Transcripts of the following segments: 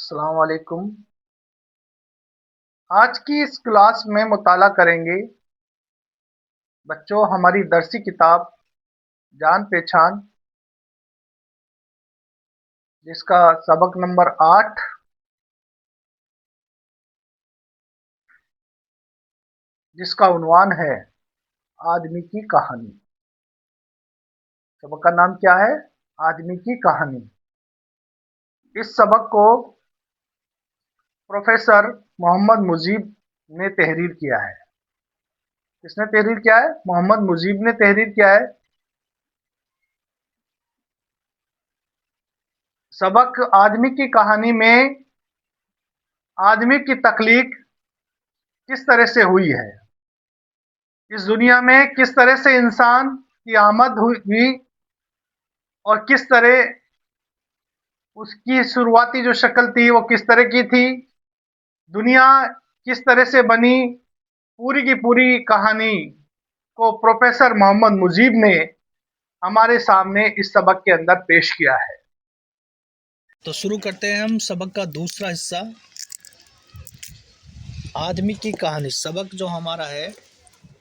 अस्सलाम वालेकुम। आज की इस क्लास में मुताला करेंगे बच्चों हमारी दरसी किताब जान पहचान, जिसका सबक नंबर 8, जिसका उन्वान है आदमी की कहानी। सबक का नाम क्या है? आदमी की कहानी। इस सबक को प्रोफेसर मोहम्मद मुजीब ने तहरीर किया है। किसने तहरीर किया है? मोहम्मद मुजीब ने तहरीर किया है। सबक आदमी की कहानी में आदमी की तख्लीक किस तरह से हुई है, इस दुनिया में किस तरह से इंसान की आमद हुई और किस तरह उसकी शुरुआती जो शक्ल थी वो किस तरह की थी, दुनिया किस तरह से बनी, पूरी की पूरी कहानी को प्रोफेसर मोहम्मद मुजीब ने हमारे सामने इस सबक के अंदर पेश किया है। तो शुरू करते हैं हम सबक का दूसरा हिस्सा, आदमी की कहानी। सबक जो हमारा है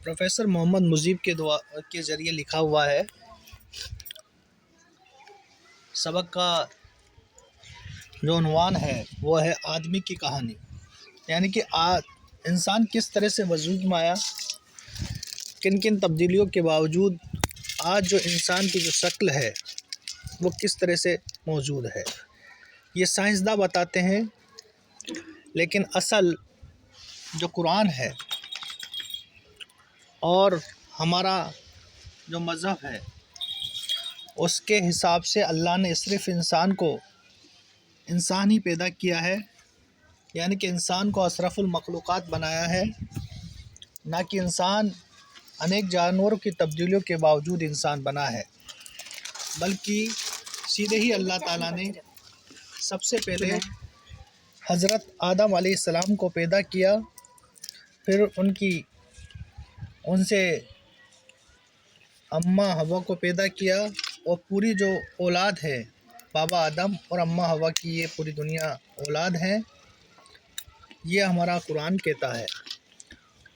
प्रोफेसर मोहम्मद मुजीब के ज़रिए लिखा हुआ है। सबक का जो उन्वान है वो है आदमी की कहानी, यानी कि इंसान किस तरह से वजूद में आया, किन किन तब्दीलियों के बावजूद आज जो इंसान की जो शक्ल है वो किस तरह से मौजूद है। ये साइंसदां बताते हैं, लेकिन असल जो कुरान है और हमारा जो मज़हब है उसके हिसाब से अल्लाह ने सिर्फ़ इंसान ही पैदा किया है, यानी कि इंसान को अशरफुल मखलूक़ात बनाया है, ना कि इंसान अनेक जानवरों की तब्दीलियों के बावजूद इंसान बना है, बल्कि सीधे ही अल्लाह ताला ने सबसे पहले हज़रत आदम अलैहिस्सलाम को पैदा किया, फिर उनसे अम्मा हवा को पैदा किया, और पूरी जो औलाद है बाबा आदम और अम्मा हवा की, ये पूरी दुनिया औलाद है। ये हमारा कुरान कहता है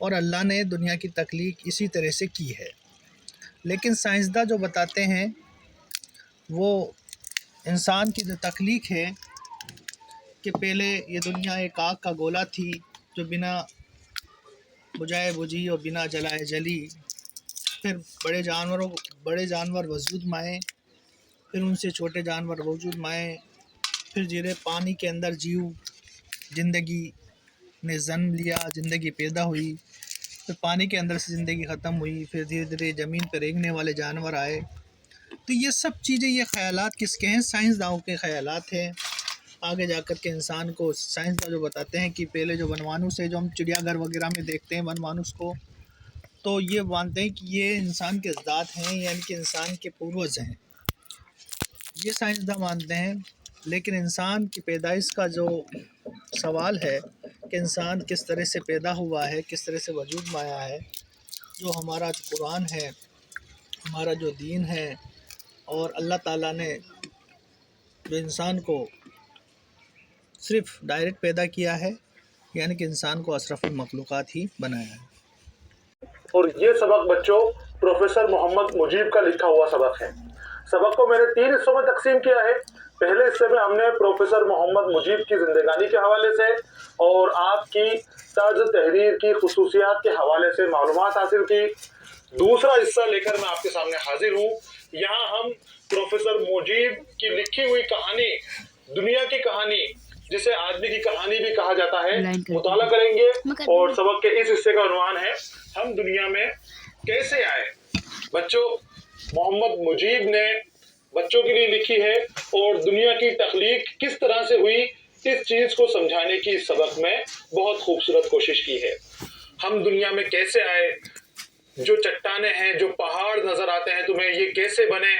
और अल्लाह ने दुनिया की तख्लीक इसी तरह से की है। लेकिन साइंसदां जो बताते हैं वो इंसान की जो तख्लीक है कि पहले ये दुनिया एक आग का गोला थी जो बिना बुझाए बुझी और बिना जलाए जली, फिर बड़े जानवर वजूद में आए, फिर उनसे छोटे जानवर वजूद में आए, फिर धीरे पानी के अंदर ज़िंदगी ने जन्म लिया, ज़िंदगी पैदा हुई, फिर पानी के अंदर से ज़िंदगी ख़त्म हुई, फिर धीरे धीरे ज़मीन पर रेंगने वाले जानवर आए। तो ये सब चीज़ें, ये ख़यालात किसके हैं? साइंसदानों के ख़यालात हैं। आगे जाकर के इंसान को साइंसदान जो बताते हैं कि पहले जो वनमानुष है, जो हम चिड़ियाघर वगैरह में देखते हैं वनमानुष को, तो ये मानते हैं कि ये इंसान के ज़ात हैं, यानी कि इंसान के पूर्वज हैं, ये साइंसदान मानते हैं। लेकिन इंसान की पैदाइश का जो सवाल है कि इंसान किस तरह से पैदा हुआ है, किस तरह से वजूद में आया है, जो हमारा जो कुरान है, हमारा जो दीन है, और अल्लाह ताला ने जो इंसान को सिर्फ डायरेक्ट पैदा किया है, यानी कि इंसान को अशरफुल मखलूक़ात ही बनाया है। और ये सबक बच्चों प्रोफेसर मोहम्मद मुजीब का लिखा हुआ सबक है। सबक को मैंने 3 हिस्सों में तकसीम किया है। पहले हिस्से में हमने प्रोफेसर मोहम्मद मुजीब की जिंदगानी के हवाले से और आपकी तर्ज तहरीर की खुसूसियात के हवाले से मालूमात हासिल की। दूसरा हिस्सा लेकर मैं आपके सामने हाजिर हूँ। यहाँ हम प्रोफेसर मुजीब की लिखी हुई कहानी, दुनिया की कहानी, जिसे आदमी की कहानी भी कहा जाता है, मुताला करेंगे। और सबक के इस हिस्से का उन्वान है हम दुनिया में कैसे आए। बच्चों, मोहम्मद मुजीब ने बच्चों के लिए लिखी है और दुनिया की तख्लीक किस तरह से हुई, इस चीज को समझाने की इस सबक में बहुत खूबसूरत कोशिश की है। हम दुनिया में कैसे आए, जो चट्टाने हैं, जो पहाड़ नजर आते हैं तुम्हें, ये कैसे बने,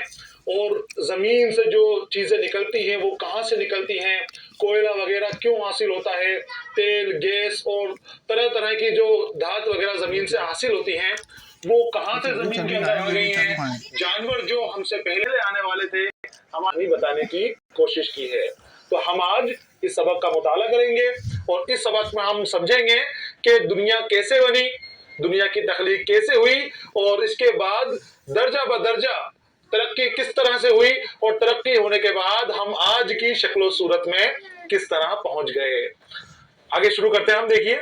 और जमीन से जो चीजें निकलती हैं वो कहाँ से निकलती हैं, कोयला वगैरह क्यों हासिल होता है, तेल, गैस और तरह तरह की जो धात वगैरह जमीन से हासिल होती हैं वो कहाँ से जमीन के अंदर आ गई हैं, जानवर जो हमसे पहले आने वाले थे हमारी बताने की कोशिश की है। तो हम आज इस सबक का मुताला करेंगे और इस सबक में हम समझेंगे कि दुनिया कैसे बनी, दुनिया की तख्लीक कैसे हुई और इसके बाद दर्जा बदर्जा तरक्की किस तरह से हुई और तरक्की होने के बाद हम आज की शक्लो सूरत में किस तरह पहुंच गए। आगे शुरू करते हैं हम। देखिए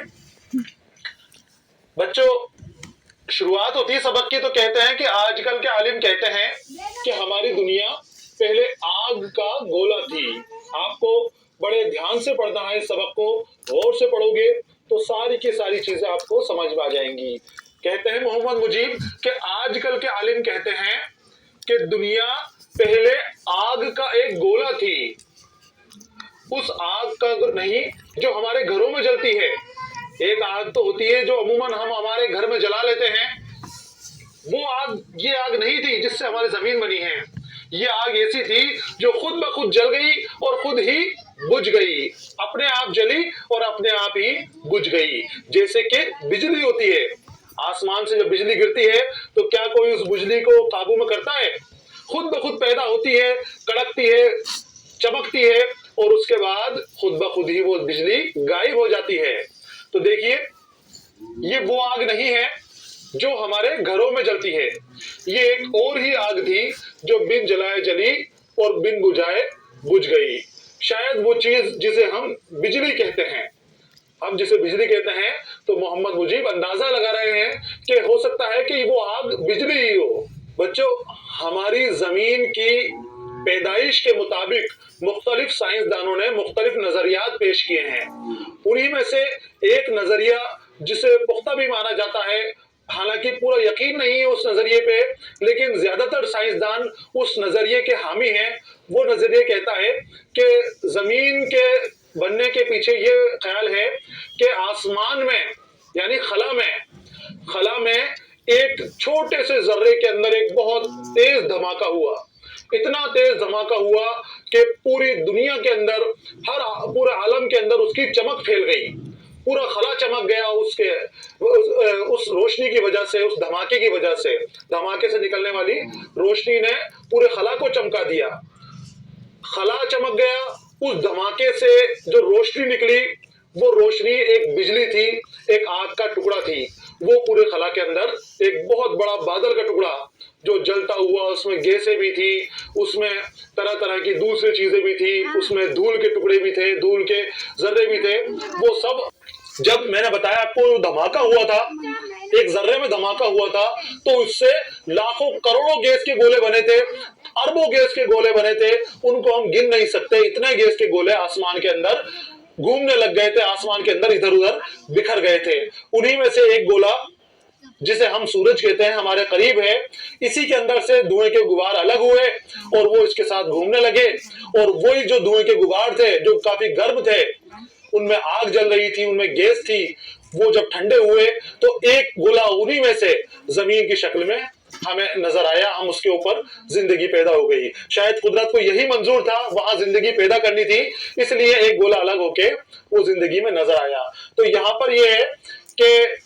बच्चों, शुरुआत होती है सबक की तो कहते हैं कि आजकल के आलिम कहते हैं कि हमारी दुनिया पहले आग का गोला थी। आपको बड़े ध्यान से पढ़ना है, इस सबक को गौर से पढ़ोगे तो सारी की सारी चीजें आपको समझ में आ जाएंगी। कहते हैं मोहम्मद मुजीब कि आजकल के आलिम कहते हैं कि दुनिया पहले आग का एक गोला थी। उस आग का नहीं जो हमारे घरों में जलती है। एक आग तो होती है जो अमूमन हम हमारे घर में जला लेते हैं, वो आग ये आग नहीं थी जिससे हमारी जमीन बनी है। ये आग ऐसी थी जो खुद ब खुद जल गई और खुद ही बुझ गई, अपने आप जली और अपने आप ही बुझ गई। जैसे कि बिजली होती है, आसमान से जब बिजली गिरती है तो क्या कोई उस बिजली को काबू में करता है? खुद ब खुद पैदा होती है, कड़कती है, चमकती है और उसके बाद खुद ब खुद ही वो बिजली गायब हो जाती है। तो देखिए ये वो आग नहीं है जो हमारे घरों में जलती है, ये एक और ही आग थी जो बिन जलाए जली और बिन बुझाए बुझ गई। शायद वो चीज जिसे हम बिजली कहते हैं, हम जिसे बिजली कहते हैं, तो मोहम्मद मुजीब अंदाजा लगा रहे हैं कि हो सकता है कि वो आग बिजली ही हो। बच्चों, हमारी जमीन की पैदाइश के मुताबिक मुख्तलिफ साइंसदानों ने मुख्तलिफ नजरियात पेश किए हैं। उन्हीं में से एक नजरिया जिसे पुख्ता भी माना जाता है, हालांकि पूरा यकीन नहीं है उस नजरिए पे, लेकिन ज्यादातर साइंसदान उस नजरिए के हामी हैं। वो नजरिया कहता है कि जमीन के बनने के पीछे ये ख्याल है कि आसमान में यानी खला में एक छोटे से जर्रे के अंदर एक बहुत तेज धमाका हुआ। इतना तेज धमाका हुआ कि पूरी दुनिया के अंदर, पूरे आलम के अंदर उसकी चमक फैल गई। पूरा खला चमक गया उस रोशनी की वजह से, उस धमाके की वजह से। धमाके से निकलने वाली रोशनी ने पूरे खला को चमका दिया। खला चमक गया, उस धमाके से जो रोशनी निकली वो रोशनी एक बिजली थी, एक आग का टुकड़ा थी। वो पूरे खला के अंदर एक बहुत बड़ा बादल का टुकड़ा जो जलता हुआ, उसमें गैसें भी थी, उसमें तरह तरह की दूसरी चीजें भी थी, उसमें धूल के टुकड़े भी थे, धूल के जर्रे भी थे। वो सब जब मैंने बताया आपको धमाका हुआ था, एक जर्रे में धमाका हुआ था, तो उससे लाखों करोड़ों गैस के गोले बने थे, अरबों गैस के गोले बने थे। उनको हम गिन नहीं सकते, इतने गैस के गोले आसमान के अंदर घूमने लग गए थे, आसमान के अंदर इधर उधर बिखर गए थे। उन्हीं में से एक गोला जिसे हम सूरज कहते हैं हमारे करीब है, इसी के अंदर से धुएं के गुबार अलग हुए और वो इसके साथ घूमने लगे। और वही जो धुएं के गुबार थे जो काफी गर्म थे, उनमें आग जल रही थी, उनमें गैस थी, वो जब ठंडे हुए तो एक गोला उन्हीं में से जमीन की शक्ल में हमें नजर आया। हम उसके ऊपर जिंदगी पैदा हो गई। शायद कुदरत को यही मंजूर था, वहां जिंदगी पैदा करनी थी, इसलिए एक गोला अलग होके वो जिंदगी में नजर आया। तो यहाँ पर यह है कि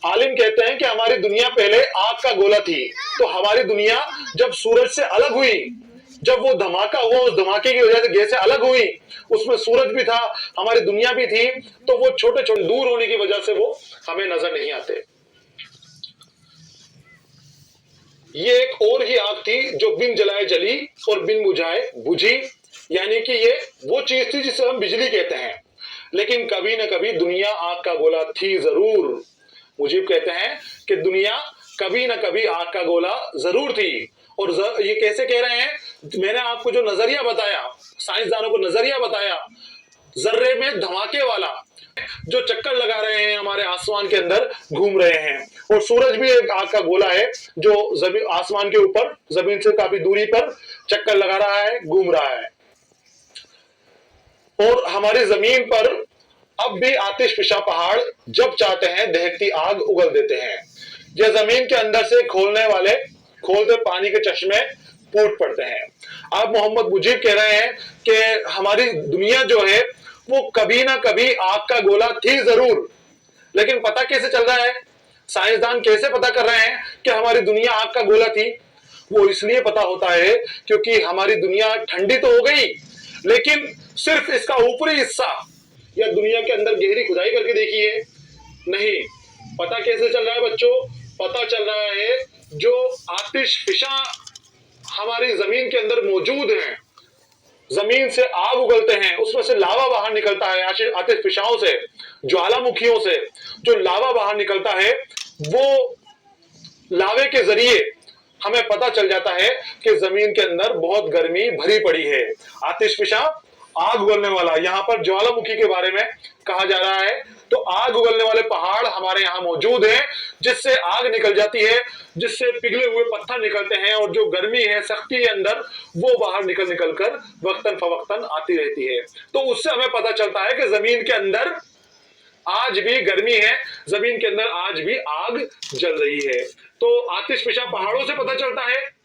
आलिम कहते हैं कि हमारी दुनिया पहले आग का गोला थी। तो हमारी दुनिया जब सूरज से अलग हुई, जब वो धमाका हुआ, उस धमाके की वजह से गैसें अलग हुई, उसमें सूरज भी था, हमारी दुनिया भी थी, तो वो छोटे छोटे दूर होने की वजह से वो हमें नजर नहीं आते। ये एक और ही आग थी जो बिन जलाए जली और बिन बुझाए बुझी, यानी कि ये वो चीज थी जिसे हम बिजली कहते हैं। लेकिन कभी न कभी दुनिया आग का गोला थी जरूर। मुजीब कहते हैं कि दुनिया कभी न कभी आग का गोला जरूर थी। और ये कैसे कह रहे हैं? मैंने आपको जो नजरिया बताया, साइंसदानों को नजरिया बताया, जर्रे में धमाके वाला जो चक्कर लगा रहे हैं हमारे आसमान के अंदर घूम रहे हैं। और सूरज भी एक आग का गोला है जो जमीन आसमान के ऊपर जमीन से काफी दूरी पर चक्कर लगा रहा है, घूम रहा है। और हमारी जमीन पर अब भी आतिशफिशा पहाड़ जब चाहते हैं दहकती आग उगल देते हैं। यह जमीन के अंदर से खोलते पानी के चश्मे फूट पड़ते हैं। अब मोहम्मद मुजीब कह रहे हैं कि हमारी दुनिया जो है वो कभी ना कभी आग का गोला थी जरूर। लेकिन पता कैसे चल रहा है? साइंसदान कैसे पता कर रहे हैं कि हमारी दुनिया आग का गोला थी? वो इसलिए पता होता है क्योंकि हमारी दुनिया ठंडी तो हो गई, लेकिन सिर्फ इसका ऊपरी हिस्सा या दुनिया के अंदर गहरी खुदाई करके देखिए, नहीं। पता कैसे चल रहा है बच्चों? पता चल रहा है जो आतिशफिशा हमारी जमीन के अंदर मौजूद हैं, जमीन से आग उगलते हैं, उसमें से लावा बाहर निकलता है, आतिशफिशाओं से, ज्वालामुखियों से जो लावा बाहर निकलता है, वो लावे के जरिए हमें पता चल जाता है कि जमीन के अंदर बहुत गर्मी भरी पड़ी है। आतिशफिशा आग उगलने वाला, यहाँ पर ज्वालामुखी के बारे में कहा जा रहा है। तो आग उगलने वाले पहाड़ हमारे यहाँ मौजूद हैं, जिससे आग निकल जाती है, जिससे पिघले हुए पत्थर निकलते हैं, और जो गर्मी है, सख्ती है अंदर, वो बाहर निकल निकल कर वक्तन फवक्तन आती रहती है। तो उससे हमें पता चलता है कि जमीन के अंदर आज भी गर्मी है, जमीन के अंदर आज भी आग जल रही है। तो आतिशफिशा पहाड़ों से पता चलता है,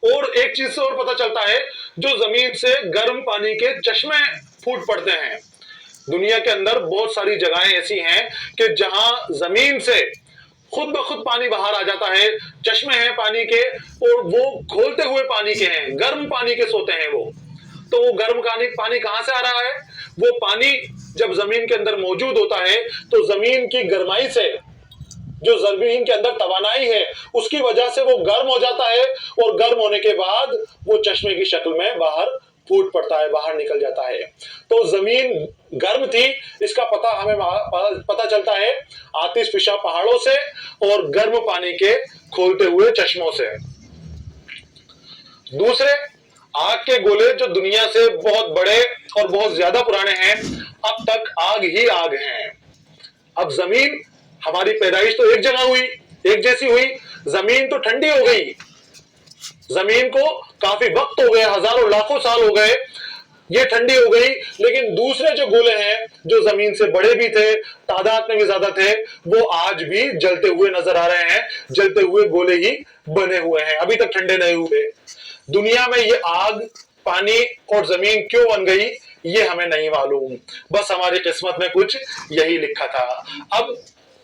और एक चीज से और पता चलता है, जो जमीन से गर्म पानी के चश्मे फूट पड़ते हैं। दुनिया के अंदर बहुत सारी जगहें ऐसी हैं कि जहां जमीन से खुद ब खुद पानी बाहर आ जाता है, चश्मे हैं पानी के, और वो खोलते हुए पानी के हैं, गर्म पानी के सोते हैं वो। तो वो गर्म पानी कहां से आ रहा है? वो पानी जब जमीन के अंदर मौजूद होता है, तो जमीन की गर्माई से, जो जमीन के अंदर तवानाई है, उसकी वजह से वो गर्म हो जाता है, और गर्म होने के बाद वो चश्मे की शक्ल में बाहर फूट पड़ता है, बाहर निकल जाता है। तो जमीन गर्म थी, इसका पता हमें पता चलता है आतिशफिशा पहाड़ों से और गर्म पानी के खोलते हुए चश्मों से। दूसरे, आग के गोले जो दुनिया से बहुत बड़े और बहुत ज्यादा पुराने हैं, अब तक आग ही आग हैं। अब जमीन, हमारी पैदाइश तो एक जगह हुई, एक जैसी हुई, जमीन तो ठंडी हो गई, जमीन को काफी वक्त हो गया, हजारों लाखों साल हो गए, ये ठंडी हो गई। लेकिन दूसरे जो गोले हैं, जो जमीन से बड़े भी थे, तादाद में भी ज्यादा थे, वो आज भी जलते हुए नजर आ रहे हैं, जलते हुए गोले ही बने हुए हैं, अभी तक ठंडे नहीं हुए। दुनिया में ये आग, पानी और जमीन क्यों बन गई, ये हमें नहीं मालूम, बस हमारी किस्मत में कुछ यही लिखा था। अब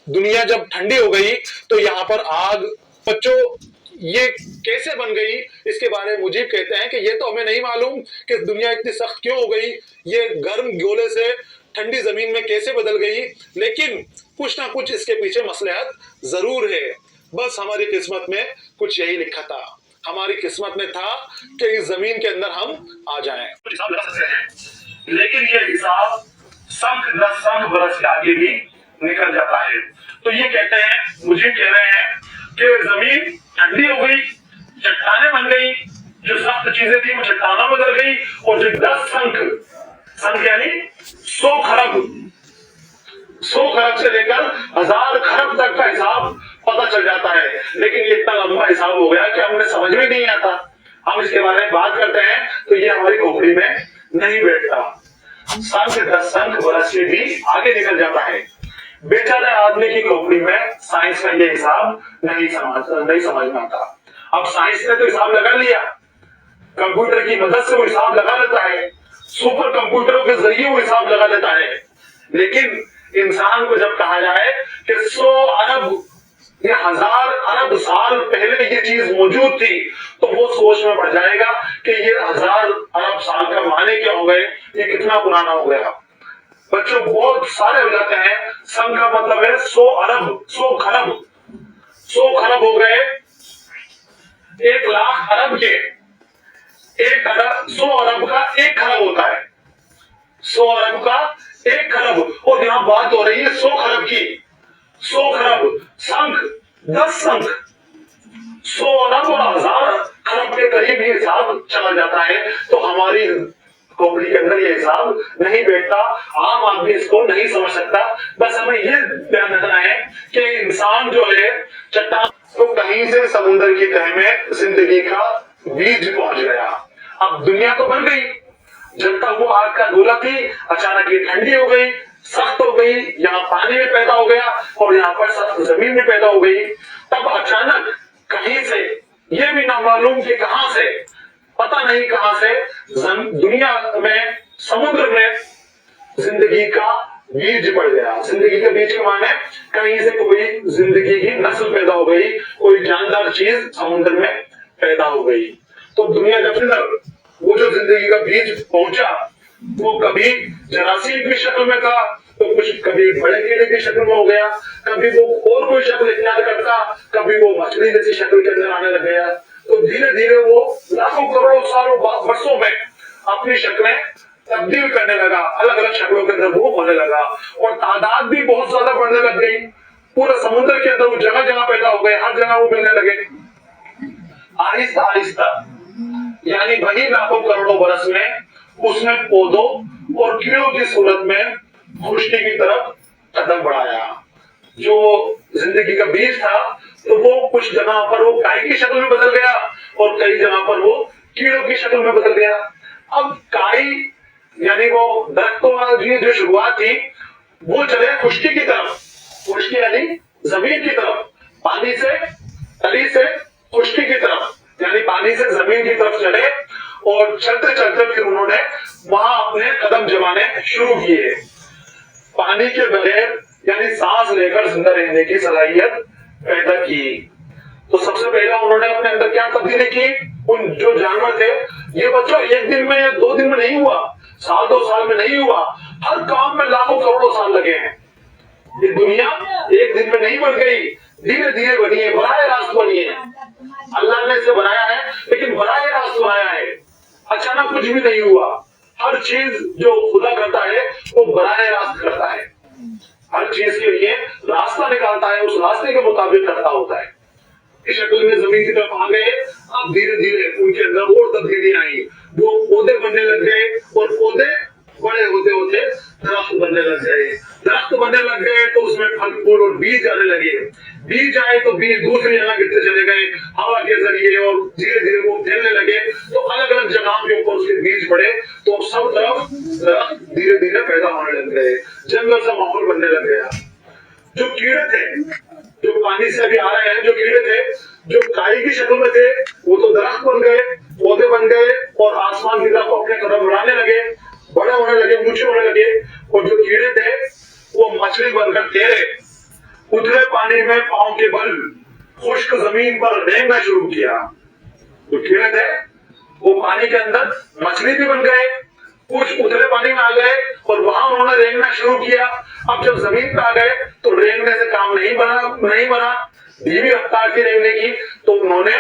दुनिया जब ठंडी हो गई, तो यहाँ पर आग, बच्चों, ये कैसे बन गई, इसके बारे में मुजीब कहते हैं कि ये तो हमें नहीं मालूम कि दुनिया इतनी सख्त क्यों हो गई, ये गर्म गोले से ठंडी जमीन में कैसे बदल गई, लेकिन कुछ ना कुछ इसके पीछे मसलहत जरूर है। बस हमारी किस्मत में कुछ यही लिखा था, हमारी किस्मत में था कि इस जमीन के अंदर हम आ जाएं। हिसाब लगा सकते हैं, लेकिन ये हिसाब संख 10 बरस के आगे भी निकल जाता है। तो ये कहते हैं, मुझे कह रहे हैं कि जमीन ठंडी हो गई, चट्टानें बन गई, जो सख्त चीजें थी वो चट्टानों में बदल गई, और जो 10 संख यानी 100 खरब से लेकर 1000 खरब तक का हिसाब पता चल जाता है। लेकिन ये इतना लंबा हिसाब हो गया कि हमें समझ में नहीं आता। हम इसके बारे में बात करते हैं तो ये हमारी खोपड़ी में नहीं बैठता। संख 10 बरस से भी आगे निकल जाता है। बेचारे आदमी की खोपड़ी में साइंस का ये हिसाब नहीं समझ में आता। अब साइंस ने तो हिसाब लगा लिया, कंप्यूटर की मदद से वो हिसाब लगा लेता है, सुपर कंप्यूटरों के जरिए वो हिसाब लगा लेता है। लेकिन इंसान को जब कहा जाए कि 100 अरब या 1000 अरब साल पहले ये चीज मौजूद थी, तो वो सोच में पड़ जाएगा कि ये 1000 अरब साल का माने क्या हो गए, ये कितना पुराना हो गया। बच्चों बहुत सारे हो जाते हैं। संघ का मतलब है 100 अरब, 100 खरब। 100 खरब हो गए 1 लाख अरब के। 1 अरब, 100 अरब का 1 खरब होता है। 100 अरब का 1 खरब, और यहां बात हो रही है 100 खरब की। 100 खरब, संख 10 संख, 100 अरब और 1000 खरब के करीब ये हिसाब चला जाता है। तो हमारी खोपड़ी के अंदर ये हिसाब नहीं बैठता, आम आदमी इसको नहीं समझ सकता। बस हमें ये ध्यान रखना है कि इंसान जो है चट्टान, तो कहीं से समुद्र की तह में जिंदगी का बीज पहुंच गया। अब दुनिया तो बन गई, जब तक वो आग का गोला थी, अचानक ये ठंडी हो गई, सख्त हो गई, यहाँ पानी में पैदा हो गया और यहाँ पर सख्त जमीन में पैदा हो गई। तब अचानक कहीं से, ये भी ना मालूम कि कहां से, पता नहीं कहां से, दुनिया में, समुद्र में जिंदगी का बीज पड़ गया। जिंदगी के बीज के माने कहीं से कोई जिंदगी की नस्ल पैदा हो गई, कोई जानदार चीज समुद्र में पैदा हो गई। तो दुनिया जब वो जो जिंदगी का बीज पहुंचा, वो कभी जरासीम की शक्ल में था, तो कुछ कभी बड़े कीड़े की शक्ल में हो गया, कभी वो और कोई शक्ल इख्तियार करता, कभी वो मछली जैसी शक्ल के अंदर आने लग गया। तो धीरे धीरे वो लाखों करोड़ों सालों वर्षों में अपनी शक्लें तब्दील करने लगा, अलग अलग शक्लों के अंदर वो होने लगा, और तादाद भी बहुत ज्यादा बढ़ने लग गई। पूरे समुद्र के अंदर वो जगह जगह पैदा हो गए, हर जगह वो मिलने लगे। आहिस्ता आहिस्ता यानी वही लाखों करोड़ों बरस में उसने पौधों और कीड़ों की सूरत में खुशकी की तरफ कदम बढ़ाया। जो जिंदगी का बीज था, तो वो कुछ जगह पर वो गाय की शक्ल में बदल गया और कई जगह पर वो कीड़ों की शक्ल में बदल गया। अब काई यानी वो दरख्तों वाली जो शुरुआत थी, वो चले खुशकी की तरफ, खुशकी यानी जमीन की तरफ, पानी से तली से खुशकी की तरफ, यानी पानी से जमीन की तरफ चले, और चलते चलते फिर उन्होंने वहां अपने कदम जमाने शुरू किए। पानी के बगैर यानी सांस लेकर जिंदा रहने की सलाहियत पैदा की। तो सबसे पहले उन्होंने अपने अंदर क्या तब्दीली की, उन जो जानवर थे, ये बच्चों एक दिन में या 2 दिन में नहीं हुआ, साल 2 साल में नहीं हुआ, हर काम में लाखों करोड़ों साल लगे हैं। ये दुनिया एक दिन में नहीं बन गई, धीरे धीरे बनी है, बराह रास्त बनी है। अल्लाह ने इसे बनाया है, लेकिन बराह रास्त बनाया है, अचानक कुछ भी नहीं हुआ। हर चीज जो खुदा करता है वो बराह रास्त करता है, हर चीज के लिए रास्ता निकालता है, उस रास्ते के मुताबिक करता होता है। इस शक्ल में जमीन की तरफ आ गए। अब धीरे धीरे उनके अंदर और तब्दीली आई, वो पौधे बनने लग गए, और पौधे बड़े होते होते दरख्त बनने लग गए, दरख्त बनने लग गए तो उसमें फल फूल और बीज आने लगे, बीज आए तो बीज दूसरी जगह गिरते चले गए हवा के जरिए, और धीरे धीरे वो फैलने लगे, तो अलग अलग जगह के ऊपर उसके बीज पड़े, तो सब तरफ दरख्त धीरे धीरे पैदा होने लग गए, जंगल सा माहौल बनने लग गया। जो कीड़े थे, जो पानी से अभी आ रहे हैं, जो कीड़े थे, जो काई की शक्ल में थे, वो तो दरख्त बन गए, पौधे बन गए, और आसमान की तरफ अपने कदम बढ़ाने लगे, बड़े होने लगे, ऊंचे होने लगे। और जो कीड़े थे वो मछली बनकर तैरे, उथले पानी में पांव के बल खुश्क जमीन पर रेंगना शुरू किया। जो कीड़े थे वो पानी के अंदर मछली भी बन गए, कुछ उथले पानी में आ गए, और वहां उन्होंने रेंगना शुरू किया। अब जब जमीन पे आ गए तो रेंगने से काम नहीं बना, धीमी रफ्तार की रेंगने की, तो उन्होंने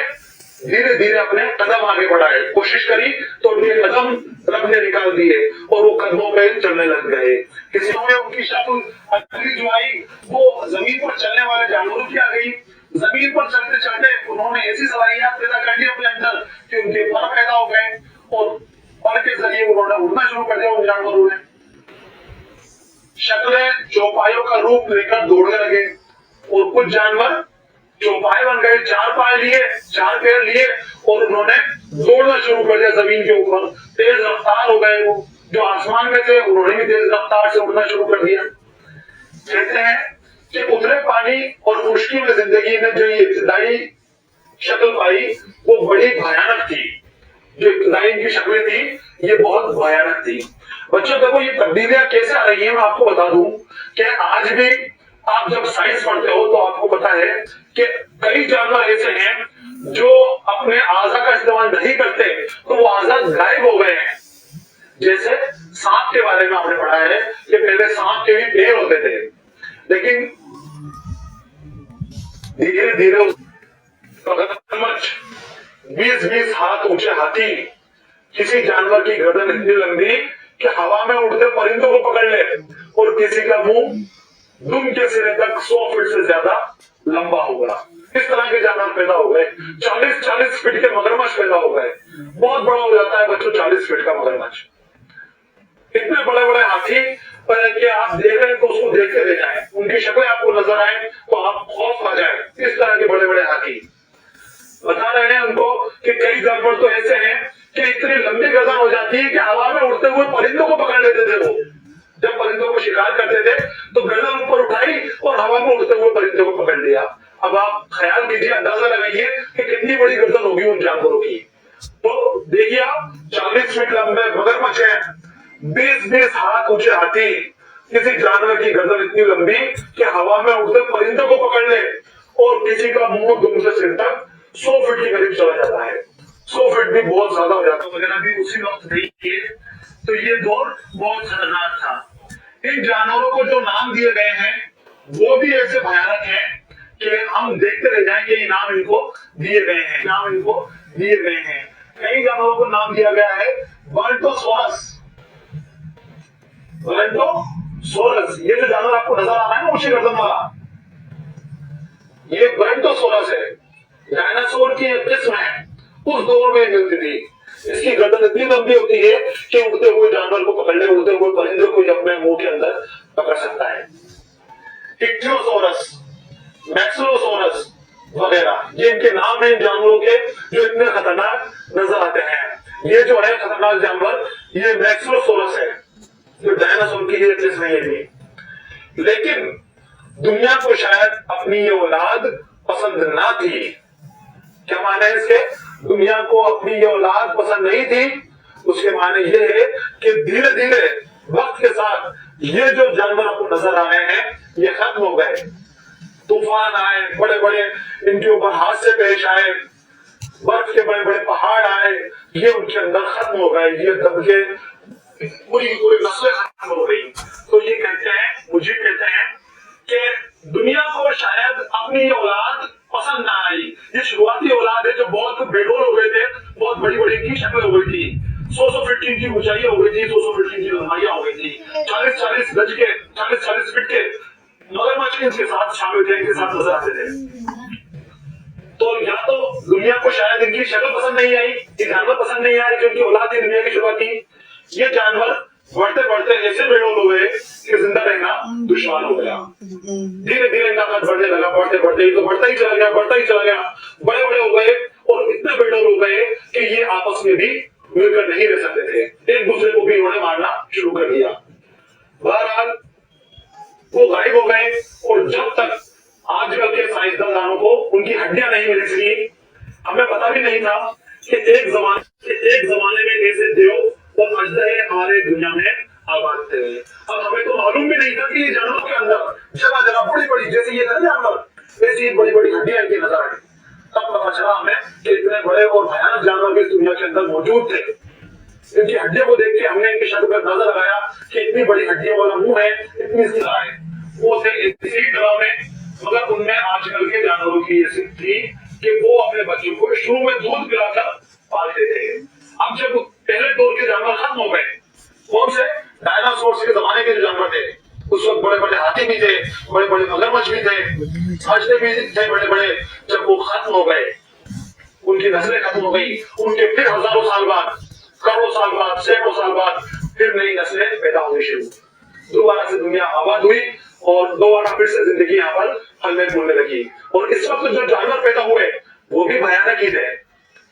धीरे धीरे अपने कदम आगे बढ़ाए, कोशिश करी, तो उनके कदम रखने निकाल दिए, और वो कदमों पे चलने लग गए। किसी में उनकी शक्ल अगली जो आई वो जमीन पर चलने वाले जानवरों की आ गई। जमीन पर चलते चलते उन्होंने ऐसी सलाहियत पैदा कर दी अपने अंदर कि उनके पर पैदा हो गए, और पर के जरिए उन्होंने उड़ना शुरू कर दिया उन जानवरों ने। शक्लें चौपाइयों का रूप लेकर दौड़ने लगे, और कुछ जानवर चौपाई बन गए, 4 पाए लिए, 4 पैर लिए, और उन्होंने दौड़ना शुरू कर दिया जमीन के ऊपर, तेज रफ्तार हो गए। वो जो आसमान में थे उन्होंने भी तेज रफ्तार से उड़ना शुरू कर दिया। कहते हैं कि उथले पानी और खुश्की में जिंदगी ने जो ये इब्तिदाई शक्ल पाई वो बड़ी भयानक थी। जो इब्तिदाई इनकी शक्लें थी ये बहुत भयानक थी। बच्चों देखो ये तब्दीलियां कैसे आ रही है, मैं आपको बता दूं कि आज भी आप जब साइंस पढ़ते हो तो आपको पता है कि कई जानवर ऐसे हैं जो अपने आज़ा का इस्तेमाल नहीं करते, तो वो आज़ा गायब हो गए हैं। जैसे सांप के बारे में आपने पढ़ा है कि पहले सांप के भी पैर होते थे, लेकिन धीरे धीरे 20-20 हाथ ऊंचे हाथी किसी जानवर की गर्दन इतनी लंबी कि हवा में उड़ते परिंदों को पकड़ ले, और किसी का मुंह दुम के सिरे तक 100 फीट से ज्यादा लंबा होगा। इस तरह के जानवर पैदा हो गए। 40-40 फीट के मगरमच्छ पैदा हो गए। बहुत बड़ा हो जाता है बच्चों 40 फीट का मगरमच्छ। इतने बड़े बड़े हाथी कि आप देख रहे हैं तो उसको देखते रह जाए, उनकी शक्लें आपको नजर आए तो आप खौफ आ जाए। इस तरह के बड़े बड़े हाथी बता रहे हैं उनको कि कई जानवर तो ऐसे हैं कि इतनी लंबी गर्दन हो जाती है कि हवा में उड़ते हुए परिंदों को पकड़ लेते थे। वो जब परिंदों को शिकार करते थे तो गर्दन ऊपर उठाई और हवा में उड़ते हुए परिंदों को पकड़ लिया। अब आप ख्याल कीजिए, अंदाजा लगाइए कि कितनी बड़ी गर्दन होगी उन जानवरों की। तो देखिए आप 40 फीट लंबे मगरमच्छ है, 20-20 हाथ ऊंचे हाथी, किसी जानवर की गर्दन इतनी लंबी कि हवा में उड़ते परिंदों को पकड़ ले, और किसी का मुंह दुम से सिर तक 100 फीट के करीब चला जाता है। 100 फीट भी बहुत ज्यादा हो जाता वगैरह भी उसी वक्त देखिए। तो ये दौर बहुत खतरनाक था। इन जानवरों को जो नाम दिए गए हैं वो भी ऐसे भयानक हैं कि हम देखते रह जाएं कि नाम इनको दिए गए हैं, नाम इनको दिए गए हैं। कई जानवरों को नाम दिया गया है बर्टोसोरस। बर्टोसोरस, ये जो जानवर आपको नजर आ रहा है ना ऊंची गर्दन वाला, ये बर्टोसोरस है। डायनासोर की एक किस्म है, उस दौर में मिलती थी। इसकी गर्दन इतनी लंबी होती है कि उड़ते हुए जानवर को पकड़ने, उड़ते हुए परिंदे को अपने मुंह के अंदर पकड़ सकता है। इक्थियोसोरस, मैक्सिलोसोरस वगैरह, ये इनके नाम है इन जानवरों के जो इतने खतरनाक नजर आते हैं। ये जो है खतरनाक जानवर, ये मैक्सिलोसोरस है, जो डायनासोर की एक किस्म है ये। लेकिन दुनिया को शायद अपनी ये औलाद पसंद ना थी। क्या माने इसके? दुनिया को अपनी ये औलाद पसंद नहीं थी। उसके माने ये है कि धीरे धीरे वक्त के साथ ये जो जानवर आपको नजर आ रहे हैं ये खत्म हो गए। तूफान आए, बड़े बड़े इनके ऊपर हादसे पेश आए, बर्फ के बड़े बड़े पहाड़ आए, ये उनके अंदर खत्म हो गए, ये दब के पूरी पूरी नस्लें खत्म हो गई। तो ये कहते हैं, मुझे कहते हैं कि दुनिया को शायद अपनी औलाद पसंद ना आई। ये शुरुआती औलाद है जो बहुत बेडोल हो गए थे, बहुत बड़ी बड़ी की शक्ल हो गई थी, 100 फीट की ऊंचाई हो गई थी, 200 फीट की लंबाइयां हो गई थी, 40 गज के, 40 फीट के मगरमच्छ इनके साथ शामिल थे, इनके साथ नजर आते थे। तो या तो दुनिया को शायद इनकी शक्ल पसंद नहीं आई, ये जानवर पसंद नहीं आए क्योंकि औलाद थी दुनिया की शुरुआती। ये जानवर बढ़ते बढ़ते ऐसे बेडोल हो गए कि जिंदा रहना दुश्वार हो गया। धीरे धीरे इनका कद बढ़ने लगा, बढ़ते बढ़ते तो बढ़ता ही चला गया, बढ़ता ही चला गया, बड़े बड़े हो गए और इतने बेडोल हो गए कि ये आपस में भी मिलकर नहीं रह सकते थे, एक दूसरे को भी इन्होंने मारना शुरू कर दिया। बहरहाल वो गायब हो गए और जब तक आजकल के साइंसदानों को उनकी हड्डियां नहीं मिल सकी, हमें पता भी नहीं था कि एक जमाने में ऐसे देव और अजदहे हमारे दुनिया में आबाद थे। अब हमें तो मालूम भी नहीं था कि ये जानवरों के अंदर जगह जगह बड़ी बड़ी, जैसे ये जानवर ऐसी बड़ी बड़ी हड्डियां इनकी नजर आई। तब पता चला हमें कि इतने बड़े और भयानक जानवर भी इस दुनिया के अंदर मौजूद थे। इनकी हड्डियों को देख के हमने इनकी शक्ल पर अंदाजा लगाया कि इतनी बड़ी हड्डियों वाला मुंह है, इतनी इसकी राह है। वो थे इसी तरह में, मगर उनमें आजकल के जानवरों की ये सिद्ध थी कि वो अपने बच्चों को शुरू में दूध पिलाकर पालते थे। अब जब पहले दौर के जानवर खत्म हो गए, कौन से? डायनासोर के जमाने के जो जानवर थे, उस वक्त बड़े बड़े हाथी भी थे, बड़े बड़े मगरमच्छ भी थे, हंसते भी थे बड़े बड़े। जब वो खत्म हो गए, उनकी नस्लें खत्म हो गई, उनके फिर हजारों साल बाद, करोड़ों साल बाद, सैकड़ों साल बाद फिर नई नस्लें पैदा होनी शुरू। दोबारा से दुनिया आबाद हुई और दोबारा फिर से जिंदगी यहाँ पर फलने फूलने लगी। और इस वक्त जो जानवर पैदा हुए वो भी भयानक ही थे,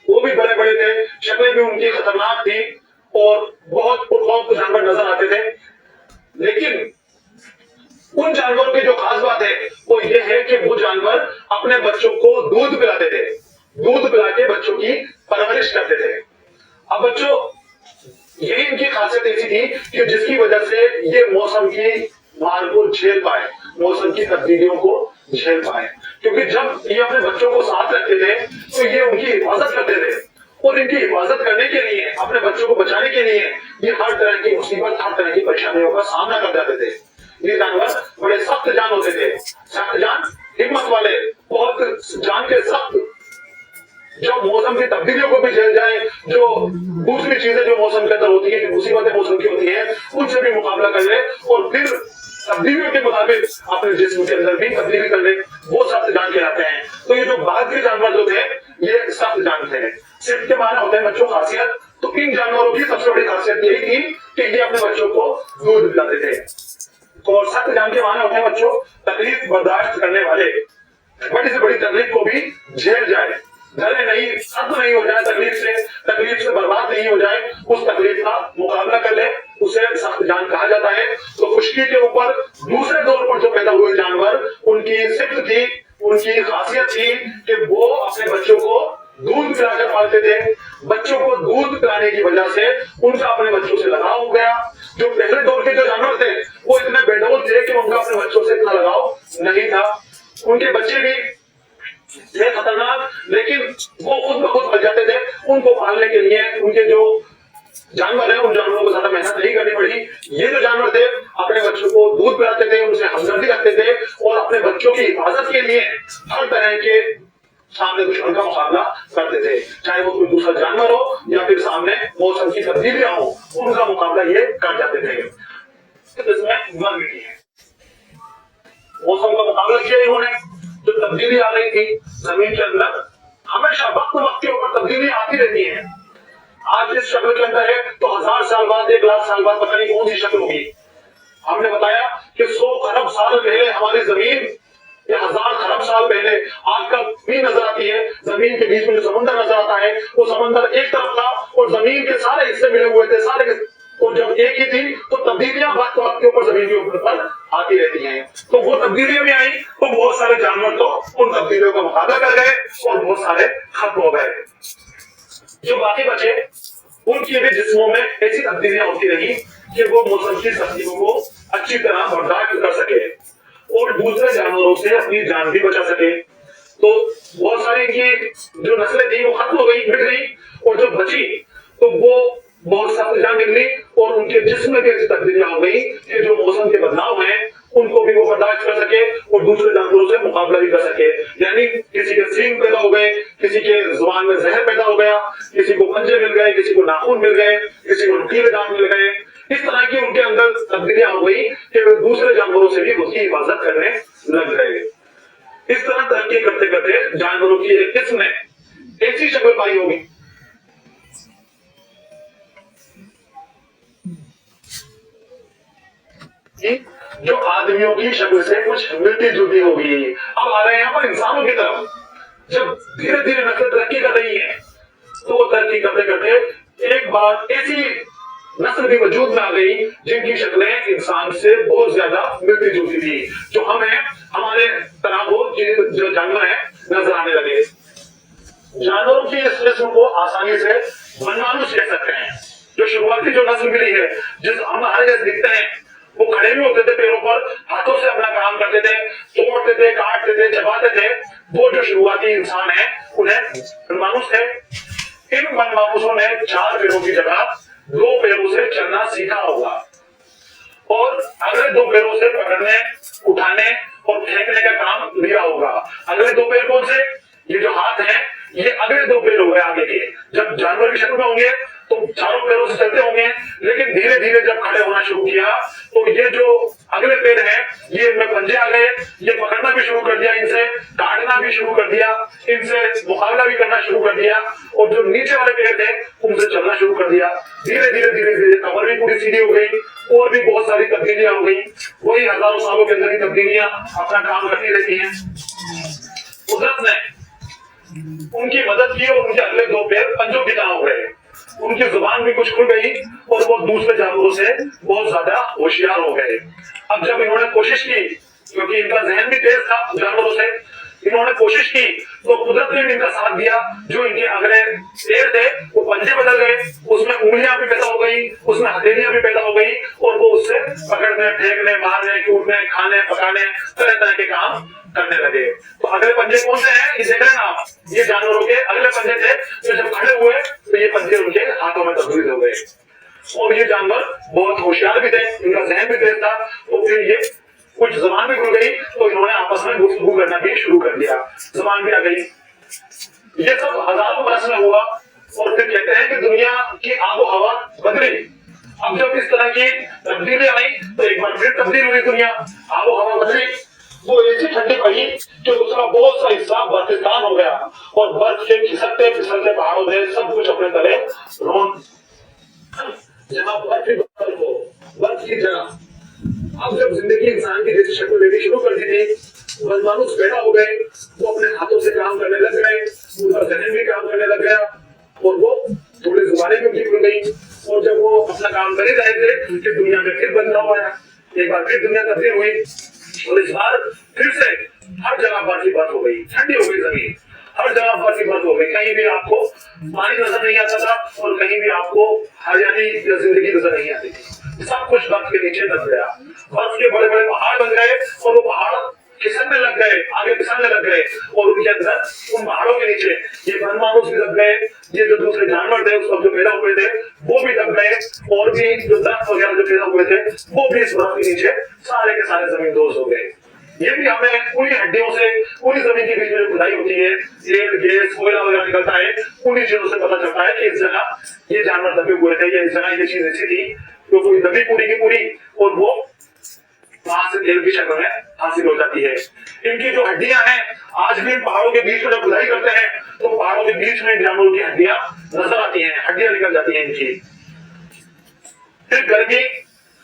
वो भी बड़े बड़े थे, शक्लें भी उनकी खतरनाक थी और बहुत खूबसूरत जानवर नजर आते थे। लेकिन उन जानवरों की जो खास बात है वो ये है कि वो जानवर अपने बच्चों को दूध पिलाते थे, दूध पिला के बच्चों की परवरिश करते थे। अब बच्चों, यही इनकी खासियत ऐसी थी कि जिसकी वजह से ये मौसम की मार को झेल पाए, मौसम की तब्दीलियों को झेल पाए। क्योंकि जब ये अपने बच्चों को साथ रखते थे तो ये उनकी हिफाजत करते थे, और इनकी हिफाजत करने के लिए, अपने बच्चों को बचाने के लिए ये हर तरह की मुसीबत, हर तरह की परेशानियों का सामना कर जाते थे। ये जानवर बड़े सख्त जान होते थे, सख्त जान, हिम्मत वाले, बहुत जान के सख्त, जो मौसम की तब्दीलियों को भी झेल जाए, जो दूसरी चीजें जो मौसम के अंदर होती है, जो मुसीबतें मौसम की होती है, उनसे भी मुकाबला कर ले और फिर तब्दीलियों के मुताबिक अपने जिस्म के अंदर भी तब्दीली कर ले, वो सख्त जान कहलाते हैं। तो ये जो बहादुर जानवर जो थे ये सख्त जान थे। सिर्फ के माना होते हैं बच्चों खासियत, तो इन जानवरों की सबसे बड़ी खासियत यही थी कि ये अपने बच्चों को दूध पिलाते थे। और सख्त जान के माने होते हैं बच्चों तकलीफ बर्दाश्त करने वाले, बड़ी से बड़ी तकलीफ को भी झेल जाए, डरे नहीं, खत्म नहीं हो जाए तकलीफ से बर्बाद नहीं हो जाए, उस तकलीफ का मुकाबला कर ले, उसे सख्त जान कहा जाता है। तो खुशकी के ऊपर दूसरे दौर पर जो पैदा हुए जानवर, उनकी सिफ्त थी, उनकी खासियत थी कि वो अपने बच्चों को दूध पिलाकर पालते थे। बच्चों को दूध पिलाने की वजह से उनका अपने बच्चों से लगाव हो गया। जो पहले दौर के जो जानवर थे वो इतने बेडौल थे कि उनका अपने बच्चों से इतना लगाव नहीं था। उनके बच्चे भी थे खतरनाक, लेकिन वो खुद ब खुद बच जाते थे, उनको पालने के लिए उनके जो जानवर है उन जानवरों को ज्यादा मेहनत नहीं करनी पड़ी। ये जो जानवर थे अपने बच्चों को दूध पिलाते थे, उनसे हमदर्दी रखते थे और अपने बच्चों की हिफाजत के लिए हर तरह के सामने दुश्मन का मुकाबला करते थे, चाहे वो कोई दूसरा जानवर हो या फिर सामने मौसम की तब्दीलियां हो, उनका मुकाबला ये कर जाते थे। इसमें मर मिली है, मौसम का मुकाबला किया इन्होंने। जो तब्दीली आ रही थी जमीन के अंदर, हमेशा वक्त वक्त के ऊपर तब्दीली आती रहती है। आज इस शक्ल के अंदर है तो 1000 साल बाद, 1 लाख साल बाद पता नहीं कौन सी शक्ल होगी। हमने बताया कि 100 खरब साल पहले हमारी जमीन, या 1000 खरब साल पहले आज कल भी नजर आती है। जमीन के बीच में जो समंदर नजर आता है वो समंदर एक तरफ था और जमीन के सारे हिस्से मिले हुए थे, सारे और जब एक ही थी तो तब्दीलियां वक्त वक्त के ऊपर जमीन के ऊपर पर आती रहती हैं। तो वो तब्दीलियां भी आई तो बहुत सारे जानवर तो उन तब्दीलियों का मुकाबला कर गए और बहुत सारे खत्म हो गए। जो बाकी बचे उनके भी जिस्मों में ऐसी तब्दीलियां होती रही कि वो मौसम की तब्दीलियों को अच्छी तरह बर्दाश्त कर सके और दूसरे जानवरों से अपनी जान भी बचा सके। तो बहुत सारी की जो नस्लें थी वो खत्म हो गई, मिट गई, और जो बची तो वो बहुत सारी जान निकली और उनके जिस्म में भी ऐसी तब्दीलियां हो गई कि जो मौसम के बदलाव हैं उनको भी वो बर्दाश्त कर सके और दूसरे जानवरों से मुकाबला भी कर सके। यानी किसी के सींग पैदा हो गए, किसी के जुबान में जहर पैदा हो गया, किसी को पंजे मिल गए, किसी को नाखून मिल गए, किसी को नुकीले दांत मिल गए। इस तरह की उनके अंदर तब्दीलियां हो गई कि वे दूसरे जानवरों से भी उसकी हिफाजत करने लग गए। इस तरह तरक्की करते करते जानवरों की एक किस्म ने ऐसी शक्ल पाई होगी जो आदमियों की शक्ल से कुछ मिलती जुलती होगी। अब आ रहे हैं यहाँ पर इंसानों की तरफ। जब धीरे धीरे नस्ल तरक्की कर रही है तो वो तरक्की करते करते एक बार ऐसी नस्ल भी वजूद में आ गई जिनकी शक्लें इंसान से बहुत ज्यादा मिलती जुलती थी। जो हम हैं, हमारे तरह वो जो जानवर हैं नजर आने लगे। जानवरों की इस किस्म को आसानी से मनमानुस कह सकते हैं। जो शुरुआती जो नस्ल मिली है, जिस हम हमारे जैसे दिखते हैं, वो खड़े भी होते थे पैरों पर, हाथों से अपना काम करते थे, तोड़ते थे, काटते थे, चबाते थे। वो जो शुरुआती इंसान है उन्हें मनमानुस है। इन मनमानुसों ने 4 पैरों की जगह 2 पैरों से चलना सीखा होगा और अगले 2 पैरों से पकड़ने, उठाने और फेंकने का काम लिया होगा। अगले 2 पैर कौन से? ये जो हाथ हैं ये अगले 2 पैर हो गए आगे के। जब जानवर की शक्ल में होंगे तो चारों पैरों से चलते होंगे, लेकिन धीरे धीरे जब खड़े होना शुरू किया तो ये जो अगले पैर हैं ये इनमें पंजे आ गए। ये पकड़ना भी शुरू कर दिया, इनसे काटना भी शुरू कर दिया, इनसे मुकाबला भी करना शुरू कर दिया और जो नीचे वाले पैर थे उनसे चलना शुरू कर दिया। धीरे धीरे धीरे धीरे कमर भी पूरी सीधी हो गई और भी बहुत सारी तब्दीलियां हो गई। वही हजारों सालों के अंदर ही तब्दीलियां अपना काम करती रहती हैं। कुदरत ने उनकी मदद की और उनके अगले 2 पैर पंजों की तरह हो गए। उनकी जुबान भी कुछ खुल गई और वो दूसरे जानवरों से बहुत ज्यादा होशियार हो गए। अब जब इन्होंने कोशिश की, क्योंकि इनका जहन भी तेज था जानवरों से, इन्होंने कोशिश की तो कुदरत ने भी इनका साथ दिया। जो इनके अगले पैर थे वो पंजे बदल गए, उसमें उंगलियां भी पैदा हो गई, उसमें हथेलियां भी पैदा हो गई और वो उससे पकड़ने, फेंकने, मारने, कूटने, खाने, पकाने, तरह तरह के काम करने लगे। तो अगले पंजे कौन से हैं ये देख रहे हैं आप? ये जानवरों के अगले पंजे थे। तो जब खड़े हुए तो ये पंजे उनके हाथों में तब्दील हो गए और ये जानवर बहुत होशियार भी थे, इनका जहन भी तेज था। तो फिर ये कुछ जबान भी खुल गई तो इन्होंने आपस में गुफ्तगू करना भी शुरू कर दिया, जबान भी आ गई। ये सब हजारों बरस में हुआ और फिर कहते हैं कि दुनिया की आबो हवा बदली। अब जब इस तरह की तब्दीली आई तो एक बार फिर तब्दील हुई दुनिया, आबो हवा बदली। वो ऐसी ठंडी पड़ी कि उसका बहुत सा हिस्सा बर्फिस्तान हो गया और बर्फ के खिसकते फिसलते पहाड़ों ने सब कुछ अपने तले रोन। जहाँ बर्फ हो, बर्फ की जगह अब जब जिंदगी इंसान की जैसी शक्ल लेनी शुरू कर दी थी, मनमानुस पैदा हो गए, वो अपने हाथों से काम करने लग गए, उनका जहन भी काम करने लग गया और वो थोड़ी जुबानें भी उनकी खुल गई। और जब वो अपना काम कर ही रहे थे कि दुनिया में फिर बदलाव आया, एक बार फिर दुनिया तब्दील हुई और इस बार फिर से हर जगह बर्फ ही बर्फ हो गई, ठंडी हो गई जमीन, हर जगह बर्फ ही बर्फ हो गई। कहीं भी आपको पानी नजर नहीं आता था और कहीं भी आपको हरियाली या जिंदगी नजर नहीं आती थी। सब कुछ बर्फ के नीचे दब गया, बर्फ के बड़े बड़े पहाड़ बन गए और वो पहाड़ खिसकने लग गए, आगे फिसलने लग गए और उनके अंदर उन पहाड़ों के नीचे ये वनमानुष भी दब गए, ये जो दूसरे जानवर थे उस वक्त जो पैदा हुए थे वो भी दब गए, और भी जो दरख्त वगैरह जो पैदा हुए थे वो भी इस बर्फ के नीचे सारे के सारे जमींदोज हो गए। ये भी हमें उन्हीं हड्डियों से, उन्हीं जमीन के बीच में जो खुदाई होती है, तेल गैस कोयला वगैरह निकलता है, उन्हीं चीजों से पता चलता है कि इस जगह ये जानवर दबे हुए थे, या इस जगह ये चीज ऐसी थी जो कोई दबी पूरी की पूरी और वो वहां से तेल की शक्ल में हासिल हो जाती है। इनकी जो हड्डियां हैं आज भी पहाड़ों के बीच में जब खुदाई करते हैं तो पहाड़ों के बीच में जानवरों की हड्डियां नजर आती हैं, हड्डियां निकल जाती हैं इनकी। फिर गर्मी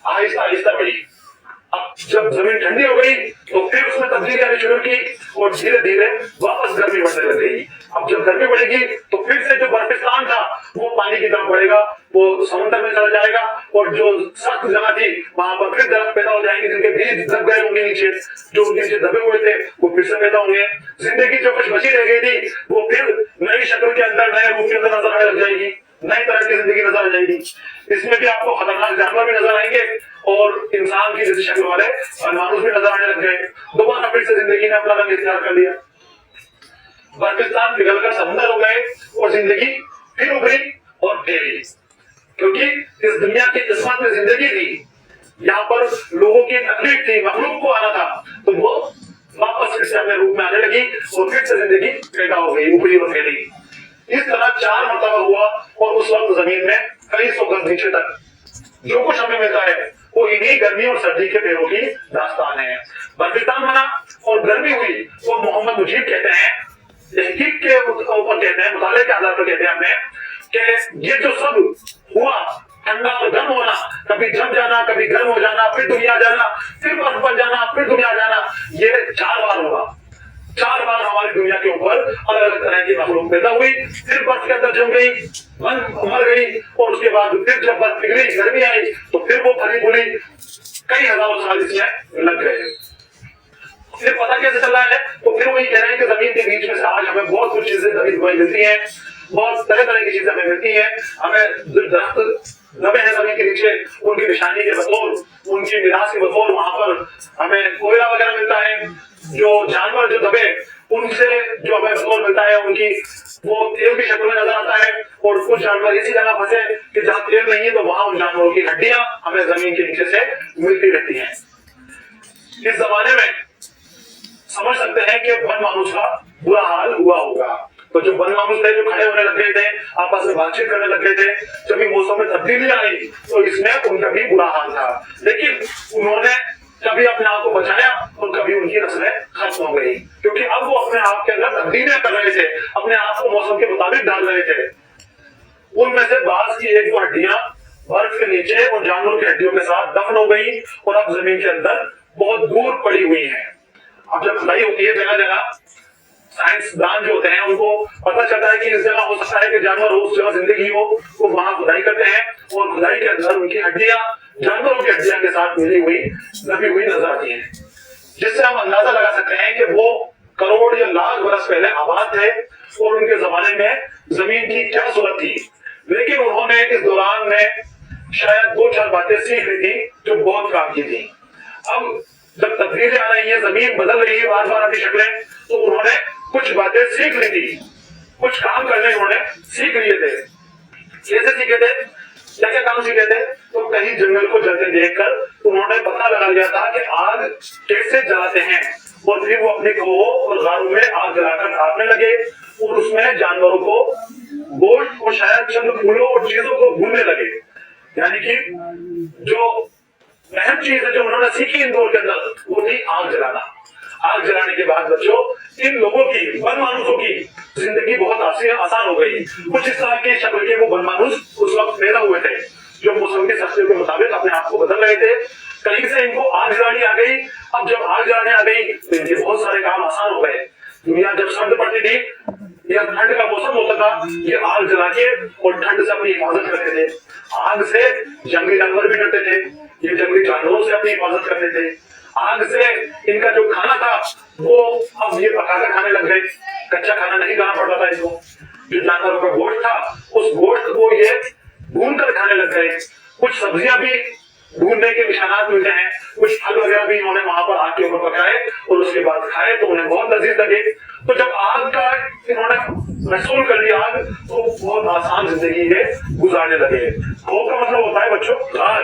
आहिस्ता आहिस्ता बढ़ी। अब जब जमीन ठंडी हो गई तो फिर उसमें तब्दीली आनी शुरू की और धीरे धीरे वापस गर्मी बढ़ने लग गई। अब जब गर्मी बढ़ेगी तो फिर से जो बर्फिस्तान था वो पानी की तरफ बढ़ेगा, वो समुद्र में चला जाएगा, और जो सख्त जगह थी वहां पर फिर दरख्त पैदा हो जाएंगे जिनके बीज दब गए होंगे नीचे, जो उनके नीचे दबे हुए थे वो फिर से पैदा होंगे। जिंदगी जो कुछ बची रह गई थी वो फिर नई शक्ल के अंदर, नए रूप के अंदर नजर आने लग जाएगी, नई तरह की जिंदगी नजर आ जाएगी। इसमें भी आपको खतरनाक जानवर भी नजर आएंगे और इंसान की जैसी शक्ल वाले मानुष भी नजर आने लग गए। दोबारा फिर से जिंदगी ने अपना रंग इख्तियार कर लिया, बर्फिस्तान पिघलकर समुद्र हो गए और जिंदगी फिर उभरी और फैली, क्योंकि इस दुनिया की किस्मत में जिंदगी थी, यहाँ पर लोगों की तकलीफ थी, मखलूक को आना था, तो वो वापस फिर से अपने रूप में आने लगी और फिर से जिंदगी पैदा हो गई, उभरी और फैली। इस तरह 4 मरतबा हुआ और उस वक्त जमीन में कई 100 गज नीचे तक जो कुछ हमें मिलता है वो इन्हीं गर्मी और सर्दी के पैरों की दास्तान है। बर्फिस्तान बना और गर्मी हुई तो मोहम्मद मुजीब कहते हैं, तहकीक के ऊपर कहते हैं, मुताले के आधार पर कहते हैं हमें कि ये जो सब हुआ, ठंडा और गर्म होना, कभी जम जाना, कभी गर्म हो जाना, फिर दुनिया जाना, फिर बर्फ बन जाना, फिर दुनिया जाना, ये 4 बार हुआ। 4 बार हमारी दुनिया के ऊपर अलग अलग तरह की मखलूक पैदा हुई, फिर बर्फ के अंदर जम गई, मर गई, और उसके बाद फिर जब बर्फ पिघली, गर्मी आई तो फिर वो फली फूली, कई हजारों साल इसमें लग गए। फिर पता कैसे चल रहा है? तो फिर वही कह रहे हैं कि जमीन के बीच में से आज हमें बहुत कुछ चीजें मिलती हैं, बहुत तरह तरह की चीजें हमें मिलती हैं। हमें दरख्त दबे हैं जमीन के नीचे, उनकी निशानी के बतौर, उनकी विरासत के बतौर वहां पर हमें कोयला वगैरह मिलता है। जो जानवर जो दबे उनसे जो हमें बतौर मिलता है उनकी वो तेल की शक्ल में नजर आता है, और कुछ जानवर ऐसी जगह फंसे कि जहाँ तेल नहीं है तो वहां उन जानवरों की हड्डियां हमें जमीन के नीचे से मिलती रहती हैं। इस जमाने में समझ सकते हैं कि वन मानुष का बुरा हाल हुआ होगा। तो जो वन मानुष थे जो खड़े होने लग गए थे, आपस में बातचीत करने लग गए थे, जब भी मौसम में तब्दीली आई तो इसमें उनका भी बुरा हाल था, लेकिन उन्होंने कभी अपने आप को बचाया और कभी उनकी नस्लें खत्म हो गई, क्योंकि अब वो अपने आप के अंदर तब्दीलियां कर रहे थे, अपने आप को मौसम के मुताबिक डाल रहे थे। उनमें से बाज की 1-2 हड्डियां बर्फ के नीचे और जानवरों की हड्डियों के साथ दफन हो गई और अब जमीन के अंदर बहुत दूर पड़ी हुई है। अब जब खुदाई होती है जगह जगह, साइंसदान जो होते हैं उनको पता चलता है कि इस जगह हो सकता है कि जानवर हो, उस जगह जिंदगी हो, वो वहां खुदाई करते हैं और खुदाई के अंदर उनकी हड्डियां जानवरों की हड्डियां के साथ मिली हुई दबी हुई नजर आती हैं, जिससे हम अंदाजा लगा सकते हैं कि वो करोड़ या लाख बरस पहले आबाद थे और उनके जमाने में जमीन की क्या सूरत थी। लेकिन उन्होंने इस दौरान में शायद 2-4 बातें सीख ली थी जो बहुत काम की थी। अब जब तब्दीली आ रही है, जमीन बदल रही है बार बार अपनी शक्लें, तो उन्होंने कुछ बातें सीख ली थी, कुछ काम करने उन्होंने सीख लिए थे। कैसे सीखे थे, क्या क्या काम सीखे थे? तो कहीं जंगल को जलते देखकर उन्होंने पता लगा लिया था कि आग कैसे जलाते हैं, और फिर वो अपने कोहों और गारों में आग जलाकर तापने लगे और उसमें जानवरों को गोश्त और शायद चंद फूलों और चीजों को भूनने लगे। यानी कि जो अहम चीज है जो उन्होंने सीखी इन दौर के अंदर वो थी आग जलाना। आग जलाने के बाद बच्चों इन लोगों की, वन मानुषों की जिंदगी बहुत आसान हो गई। कुछ इस तरह के शक्ल के वो वन मानुष उस वक्त पैदा हुए थे जो मौसम की शक्तियों के मुताबिक अपने आप को बदल रहे थे। कहीं से इनको आग जलानी आ गई। अब जब आग जलाने आ गई तो इनके बहुत सारे काम आसान हो गए। दुनिया जब सर्द पड़ती थी या ठंड का मौसम होता था, ये आग जला के और ठंड से अपनी हिफाजत करते थे। आग से जंगली जानवर भी डरते थे, ये जंगली जानवरों से अपनी हिफाजत करते थे। आग से इनका जो खाना था वो अब ये पकाकर खाने लग गए, कच्चा खाना नहीं खाना पड़ता था इनको। जो जानवरों का गोश्त था उस गोश्त को ये भून कर खाने लग गए। कुछ सब्जियां भी ढूंढने के निशानात मिलते हैं। कुछ फल वगैरह भी इन्होंने वहां पर आग के ऊपर पकाए और उसके बाद खाए तो उन्हें बहुत लजीज लगे। तो जब आग का इन्होंने महसूल कर लिया आग, तो बहुत आसान जिंदगी ये गुजारने लगे। खो का मतलब होता है बच्चों गार।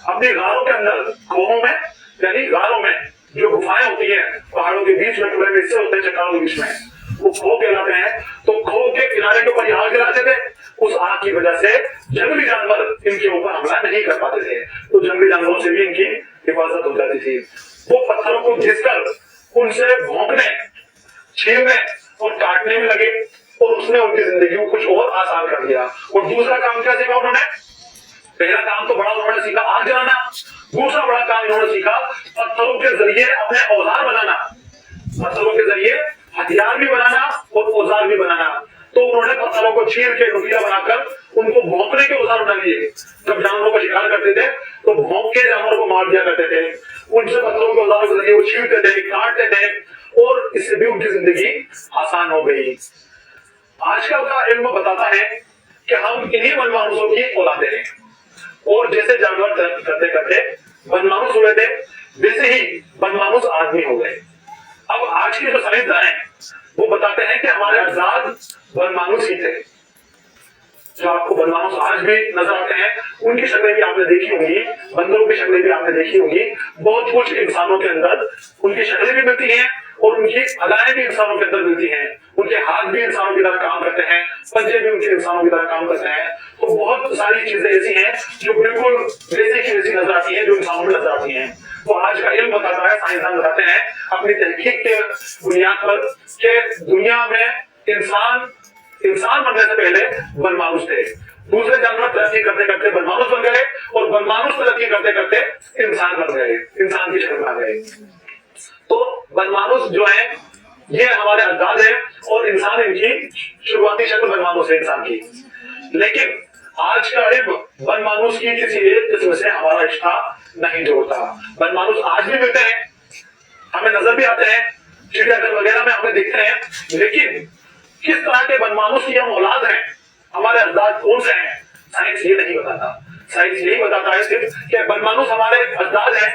अपनी गारों के अंदर, खोहों में यानी गारों में जो गुफाएं होती हैं पहाड़ों के बीच में, टुकड़े हिस्से होते हैं चट्टानों के बीच में, वो खो कहलाते हैं। तो खो के किनारे के ऊपर आग जलाते थे। उस आग की वजह से जंगली जानवर इनके ऊपर हमला नहीं कर पाते थे, तो जंगली जानवरों से भी इनकी हिफाजत हो जाती थी। वो पत्थरों को घिसकर उनसे भौंकने, छीलने और काटने में लगे और उसने उनकी जिंदगी को कुछ और आसान कर दिया। और दूसरा काम क्या सीखा उन्होंने? पहला काम तो बड़ा उन्होंने सीखा आग जलाना। दूसरा बड़ा काम इन्होंने सीखा पत्थरों के जरिए अपने औजार बनाना, पत्थरों के जरिए हथियार भी बनाना और औजार भी बनाना। तो उन्होंने पत्थरों को छील के नुकीला बनाकर उनको भौंकने के औजार बना लिए। जब जानवरों का शिकार करते थे तो भौंक के जानवरों को मार दिया करते थे। उनसे पत्थरों के औजारों के जरिए वो छीलते थे, काटते थे और इससे भी उनकी जिंदगी आसान हो गई। आजकल का इल्म बताता है कि हम इन्हीं वनमानुषों की औलादे हैं और जैसे जानवर करते करते वनमानुष हुए थे, वैसे ही वनमानुष आदमी हो गए। अब आज के जो साइंसदान हैं वो बताते हैं कि हमारे अजदाद वनमानुष ही थे। जो आपको वनमानुष आज भी नजर आते हैं उनकी शक्लें भी आपने देखी होंगी, बंदरों की शक्लें भी आपने देखी होंगी। बहुत कुछ इंसानों के अंदर उनकी शक्लें भी मिलती हैं और उनकी अदाएं भी इंसानों के अंदर मिलती हैं। उनके हाथ भी इंसानों की तरह काम करते हैं, पंजे भी उनके इंसानों की तरह काम करते हैं। तो बहुत सारी चीजें ऐसी हैं जो बिल्कुल वैसे की वैसी नजर आती हैं जो इंसानों में नजर आती हैं। तो आज का इल्म बताता है, साइंसदान बताते हैं अपनी तहकीक के बुनियाद पर कि दुनिया में इंसान बनने से पहले वनमानुष थे। दूसरे जानवर तरक्की करते करते वनमानुष बन गए और वनमानुष तरक्की करते करते इंसान बन गए, इंसान की शक्ल में आ गए। तो वनमानुष जो है ये हमारे अजदाद है और इंसान इनकी शुरुआती शक्ल वनमानुष है इंसान की। लेकिन आज का इल्म वनमानुष की किसी एक किस्म से हमारा रिश्ता नहीं जोड़ता। वनमानुष आज भी मिलते हैं, हमें नजर भी आते हैं, चिड़ियाघर वगैरह में हमें दिखते हैं, लेकिन किस तरह के वनमानुष की हम औलाद हैं, हमारे अजदाद कौन से हैं, साइंस ये नहीं बताता। साइंस यही बताता है सिर्फ कि वनमानुष हमारे अजदाद हैं,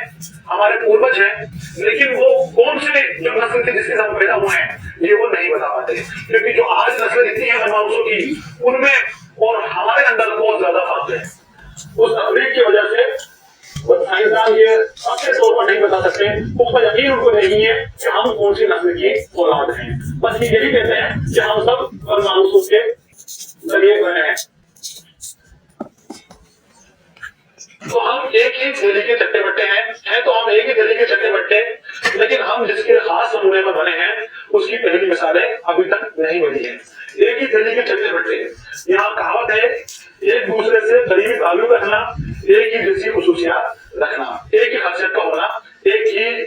हमारे पूर्वज हैं, लेकिन वो कौन से जो नस्ल थे जिसके साथ पैदा हुए हैं ये वो नहीं बता पाते। क्योंकि जो आज नस्लें दिखती हैं वनमानुषों की, उनमें और हमारे अंदर बहुत ज्यादा फर्क है। उस तकलीफ की वजह से साइंसदान ये अच्छे तौर पर नहीं बता सकते, उसका यकीन उनको नहीं है कि हम कौन सी नस्ल की औलाद हैं। बस यही कहते हैं कि हम सब वनमानुषों के जरिए बने हैं। तो हम एक ही थैली के चट्टे बट्टे हैं तो हम एक ही थैली के चट्टे बट्टे, लेकिन हम जिसके खास नमूने में बने हैं उसकी पहली मिसालें अभी तक नहीं मिली है। एक ही थैली के चट्टे बट्टे। यहाँ कहावत है एक दूसरे से करीबी ताल्लुक रखना, एक ही जैसी खुसूसियात रखना, एक ही खासियत का होना, एक ही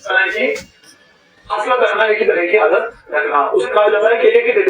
तरह की खसलत रखना, एक ही तरह की आदत रखना। उसे कहा जाता है कि एक ही